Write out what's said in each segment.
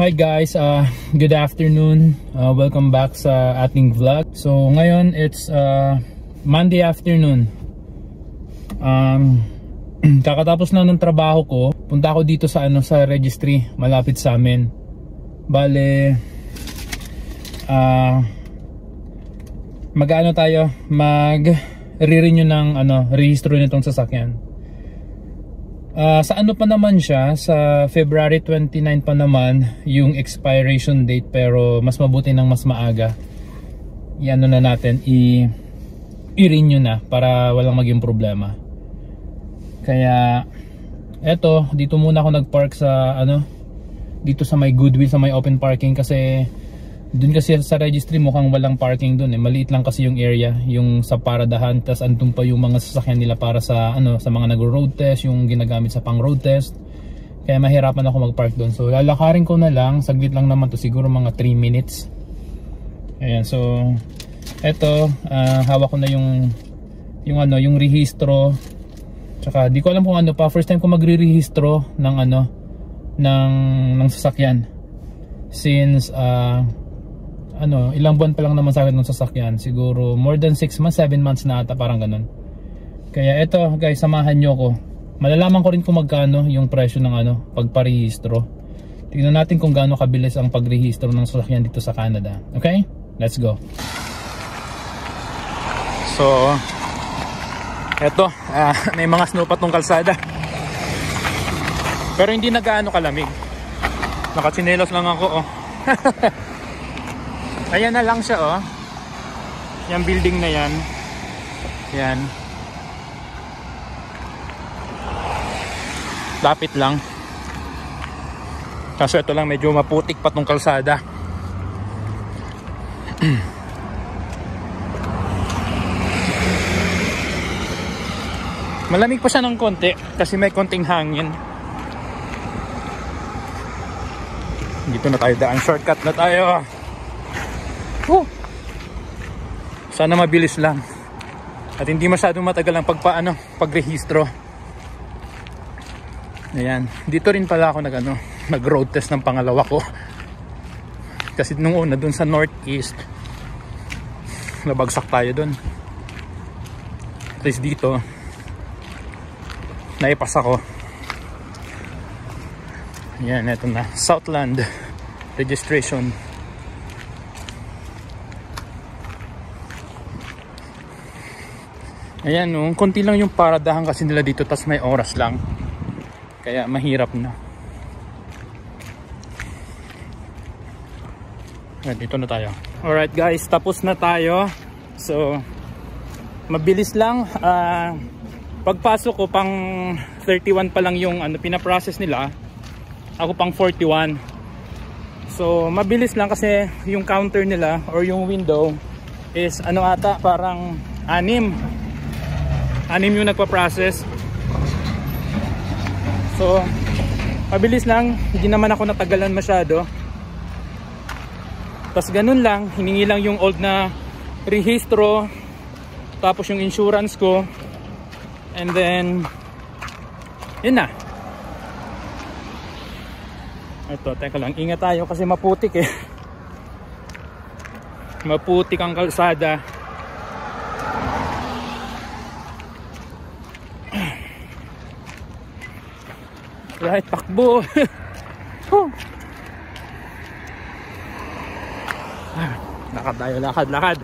Hi guys, good afternoon. Welcome back sa ating vlog. So ngayon it's Monday afternoon. Kakatapos lang ng trabaho ko. Punta ako dito sa sa registry malapit sa amin. Bale mag-renew ng rehistro nitong sasakyan. Sa pa naman siya, sa February 29 pa naman yung expiration date, pero mas mabuti ng mas maaga na natin i-renew na para walang maging problema. Kaya eto, dito muna ako nagpark sa dito sa may Goodwill, sa may open parking, kasi dun kasi sa registry mukhang walang parking dun maliit lang kasi yung area, yung sa paradahan, tas andun pa yung mga sasakyan nila para sa sa mga nagro-road test, yung ginagamit sa pang road test. Kaya mahirapan ako mag-park dun, so lalakarin ko na lang, saglit lang naman to, siguro mga 3 minutes. Ayan, so eto, hawak ko na yung rehistro. Tsaka di ko alam kung pa, first time ko magre-rehistro ng ng sasakyan since ilang buwan pa lang naman sa akin ng sasakyan, siguro more than 6 months, 7 months na ata, parang ganun. Kaya eto guys, samahan nyo ko, malalaman ko rin kung magkano yung presyo ng pagparehistro. Tingnan natin kung gaano kabilis ang pagrehistro ng sasakyan dito sa Canada. Okay, let's go. So eto, may mga snow pa tong kalsada, pero hindi na gaano kalamig. Nakatsinelos lang ako Ayan na lang siya yung building na yan. Yan, lapit lang. Kaso ito lang, medyo maputik pa tong kalsada. Malamig pa siya ng konti kasi may konting hangin. Dito na tayo daan, shortcut na tayo. Sana mabilis lang at hindi masyadong matagal ang pagrehistro. Ayan, dito rin pala ako nag-road test ng pangalawa ko. Kasi nung una dun sa northeast, nabagsak tayo dun. At least dito naipas ako. Ayan, eto na, Southland registration. Ayan, konti lang yung paradahan kasi nila dito, tas may oras lang, kaya mahirap na. Dito na tayo. Alright guys, tapos na tayo. So mabilis lang. Pagpasok ko pang 31 pa lang yung pinaprocess nila. Ako pang 41. So mabilis lang kasi yung counter nila or yung window is ata parang 6 yung nagpa-process. So mabilis lang, hindi naman ako natagalan masyado. Tas ganun lang, hiningi lang yung old na rehistro, tapos yung insurance ko, and then yun na. Ito, teka lang, ingat tayo kasi maputik maputik ang kalsada. Right, takbo. Lakad tayo, lakad.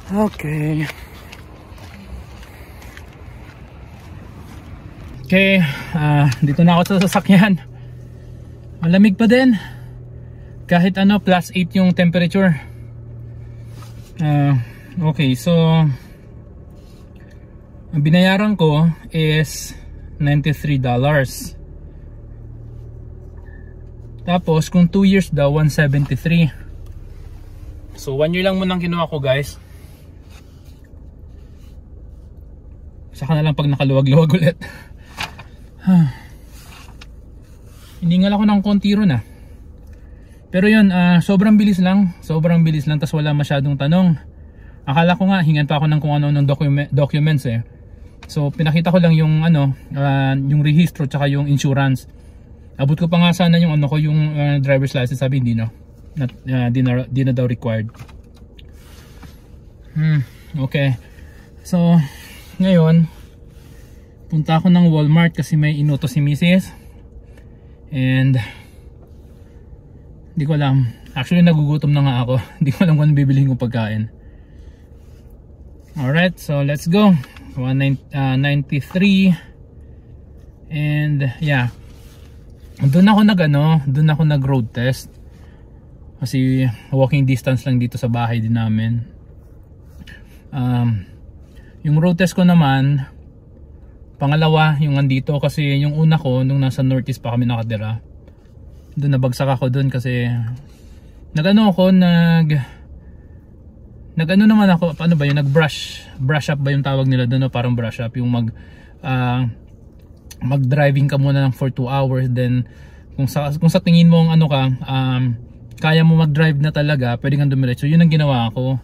Okay, dito na ako sa sasakyan. Malamig pa din kahit plus 8 yung temperature. Okay, so ang binayaran ko is $93. Tapos kung 2 years daw, $173. So 1 year lang munang kinuha ko guys. Saka na lang pag nakaluwag-luwag ulit. Hiningal ako ng konti ron Pero yun, sobrang bilis lang. Tas wala masyadong tanong. Akala ko nga hingan pa ako ng kung ano ng documents So pinakita ko lang yung ano, yung rehistro tsaka yung insurance. Abot ko pa nga sana yung ano ko, yung driver's license, sabi hindi na. Di na daw required. Okay. So ngayon punta ako ng Walmart kasi may inuto si Mrs. And hindi ko alam. Actually nagugutom na nga ako. Hindi ko alam kung ano bibilihin kong pagkain. Alright, so let's go. 193. And yeah, doon ako nag road test kasi walking distance lang dito sa bahay din namin. Yung road test ko naman, pangalawa yung andito, kasi yung una ko nung nasa northeast pa kami nakatira, doon nabagsak ako doon kasi nag-ano naman ako, paano ba yun, brush up ba yung tawag nila doon, no? Parang brush up, yung mag-driving ka muna ng for 2 hours, then kung sa tingin mo ano ka, kaya mo mag-drive na talaga, pwede kang dumiretso. Yun ang ginawa ko.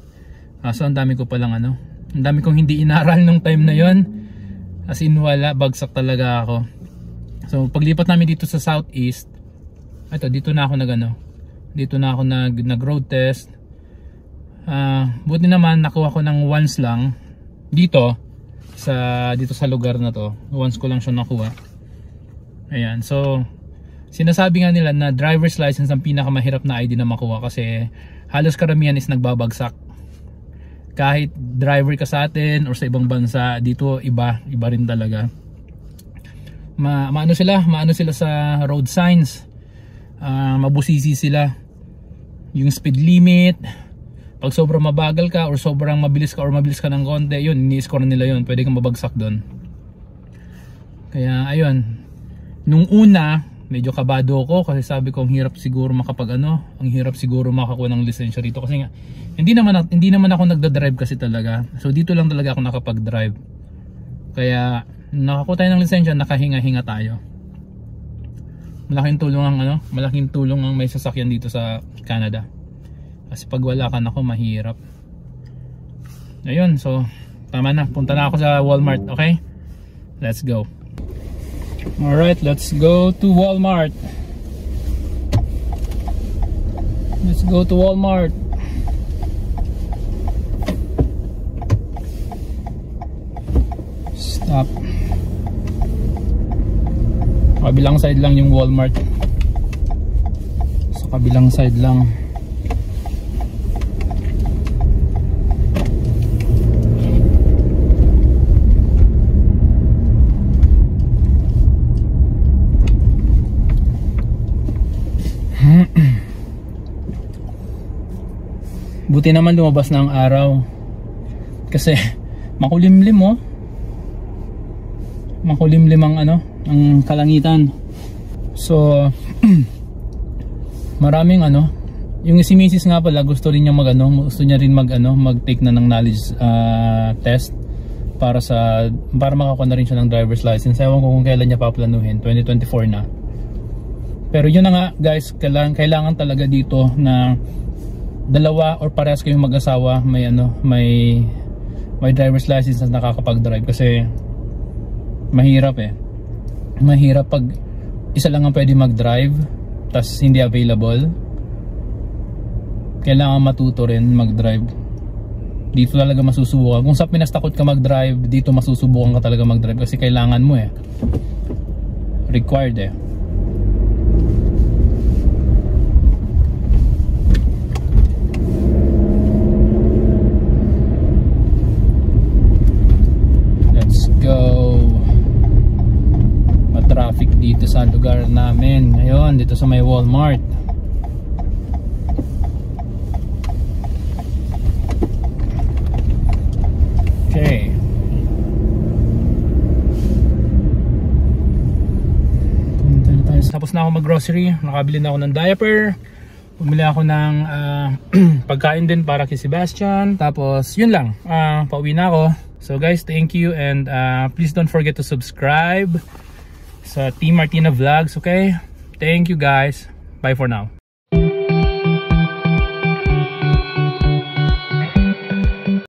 So ang dami ko palang ang dami kong hindi inaral nung time na yon, as in wala, bagsak talaga ako. So paglipat namin dito sa southeast, dito na ako nag road test. Buti naman nakuha ko ng once lang dito sa lugar na to. Once ko lang siya nakuha. Ayan, so sinasabi nga nila na driver's license ang pinakamahirap na ID na makuha kasi halos karamihan is nagbabagsak. Kahit driver ka sa atin or sa ibang bansa, dito iba rin talaga. Maano sila sa road signs. Mabusisi sila. Yung speed limit, pag sobrang mabagal ka or sobrang mabilis ka ng konti, yun, ini-score nila yun, pwede kang mabagsak doon. Kaya ayun, nung una medyo kabado ako kasi sabi ko ang hirap siguro makakuha ng lisensya rito kasi nga hindi naman ako nagda-drive kasi talaga. So dito lang talaga ako nakapag-drive. Kaya nakakuha tayo ng lisensya, nakahinga-hinga tayo. Malaking tulong ang may sasakyan dito sa Canada. Kasi pag wala ka, nako, mahirap. Ayun, so tama na, punta na ako sa Walmart. Okay, let's go. Alright, let's go to Walmart. Stop. Kabilang side lang yung Walmart. Sa kabilang side lang. Buti naman lumabas na ang araw kasi makulimlim ang kalangitan. So maraming yung si Mrs. nga pala gusto rin niya mag-take na ng knowledge test para makakuha na rin siya ng driver's license. Ewan ko kung kailan niya paplanuhin, 2024 na. Pero yun na nga guys, kailangan talaga dito na dalawa or parehas kayong mag-asawa may driver's license na nakakapag-drive kasi mahirap pag isa lang ang pwede mag-drive tas hindi available. Kailangan matuto rin mag-drive. Dito talaga masusubukan. Kung sa Pinas takot ka mag-drive, dito masusubukan ka talaga mag-drive kasi kailangan mo required traffic dito sa lugar namin ngayon, dito sa may Walmart. Okay, tapos na ako mag grocery, nakabili na ako ng diaper, bumili ako ng pagkain din para kay Sebastian, tapos yun lang, pauwi na ako. So guys, thank you and please don't forget to subscribe sa Team Martina Vlogs, okay? Thank you guys. Bye for now.